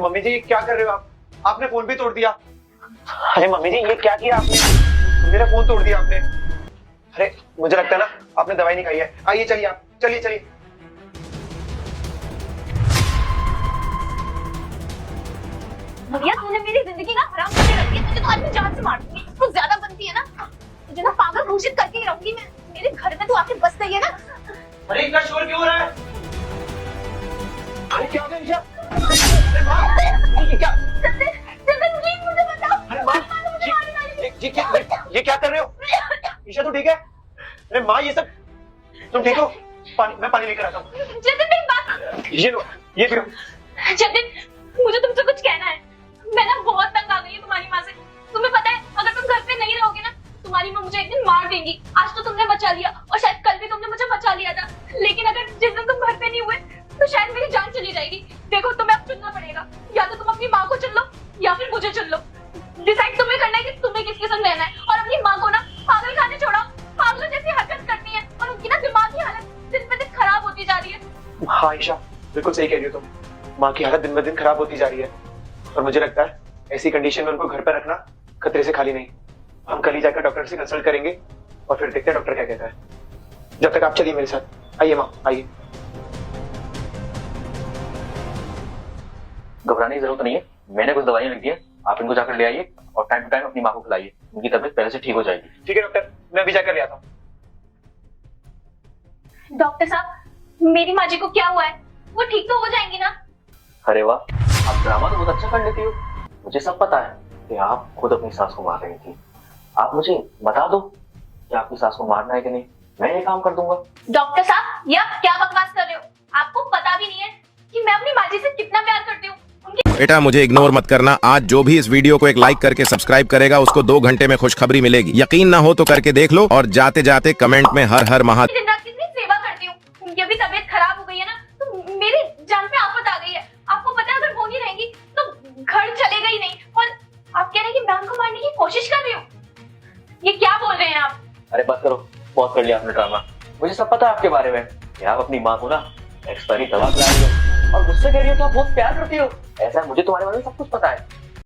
Mummy जी क्या कर रहे हो आप? आपने फोन भी तोड़ दिया। अरे मम्मी जी ये क्या किया आपने? मेरा फोन तोड़ दिया आपने। अरे मुझे लगता है ना आपने दवाई नहीं खाई है। आइए चलिए आप, चलिए चलिए। भैया तूने मेरी जिंदगी का हराम करके रख दिया। तुझे तो आज मैं जान से मार दूंगी। तू ज्यादा बनती है ना, तुझे ना पागल घोषित करके ही रहूंगी मैं। मेरे घर में तू आके बस गई है ना। अरे इतना शोर क्यों हो रहा है? अरे क्या हो गया ईशा? अरे माँ, ये क्या? चंदन प्लीज मुझे बताओ। अरे माँ, ये क्या कर रहे हो? ईशा तू ठीक है? अरे माँ ये सब तुम ठीक हो? मैं पानी लेकर आता हूँ। चंदन मेरी बात। ये लो, ये पियो। चंदन मुझे तुमसे कुछ कहना है। मैं ना बहुत तंग आ गई हूँ तुम्हारी माँ से। तुम्हें पता है अगर तुम घर पे नहीं रहोगे ना तुम्हारी माँ मुझे एक दिन मार देंगी। आज तो तुमने बचा लिया और शायद कल भी तुमने मुझे बचा लिया था, लेकिन अगर जिस दिन तुम घर पे नहीं हुए तो शायद मेरी जान चली जाएगी। देखो तुम्हें अब चुनना पड़ेगा, या तो तुम अपनी माँ को चुन लो या फिर मुझे चुन लो। डिसाइड तुम्हें करना है कि तुम्हें किसके संग रहना है। और अपनी माँ को ना पागल खाने छोड़ो। पागलों जैसी हरकत करती है और उनकी ना दिमागी हालत दिन पे दिन खराब होती जा रही है। हाँ ईशा बिल्कुल सही कह रही हो तुम। माँ की हालत दिन ब दिन खराब होती जा रही है और मुझे लगता है ऐसी कंडीशन में उनको घर पर रखना खतरे से खाली नहीं। हम कल ही जाकर डॉक्टर से कंसल्ट करेंगे और फिर देखते हैं डॉक्टर क्या कहता है। जब तक आप चलिए मेरे साथ। आइए माँ आइए। घबराने की जरूरत नहीं है, मैंने कुछ दवाइयां लिख दी है, आप इनको जाकर ले आइए और टाइम टू टाइम अपनी माँ को खिलाइए। उनकी तबीयत पहले से ठीक हो जाएगी। ठीक है डॉक्टर, मैं अभी जाकर ले आता हूँ। डॉक्टर साहब मेरी माँ जी को क्या हुआ है? वो ठीक तो हो जाएंगी ना? अरे वाह, आप ड्रामा तो बहुत अच्छा कर लेती हो। मुझे सब पता है कि आप खुद अपनी सास को मार रही थी। आप मुझे बता दो कि आपकी सास को मारना है कि नहीं, मैं ये काम कर दूंगा। डॉक्टर साहब ये आप क्या बकवास कर रहे हो? आपको पता भी नहीं है कि मैं अपनी माँ जी से कितना प्यार करती हूँ। बेटा मुझे इग्नोर मत करना। आज जो भी इस वीडियो को एक लाइक करके सब्सक्राइब करेगा उसको 2 घंटे में खुशखबरी मिलेगी। यकीन ना हो तो करके देख लो और जाते जाते कमेंट में हर हर महा। दिन रात कितनी सेवा करती हूँ। उनकी अभी तबीयत खराब हो गई है ना तो मेरी जान पे आफत आ गई है। आपको पता है अगर वो नहीं रहेंगी तो घर चलेगा ही नहीं। और आप कह रहे हैं कि मैं उनको मारने की कोशिश कर रही हूँ? ये क्या बोल रहे हैं आप? अरे बस करो, बहुत कर लिया आपने ड्रामा। मुझे सब पता है आपके बारे में कि आप अपनी माँ को ना एक्सपायरी दवा खिला रही हो और मुझसे कह रही हो कि आप बहुत प्यार करती हो। ऐसा है, मुझे तुम्हारे बारे में सब कुछ पता है।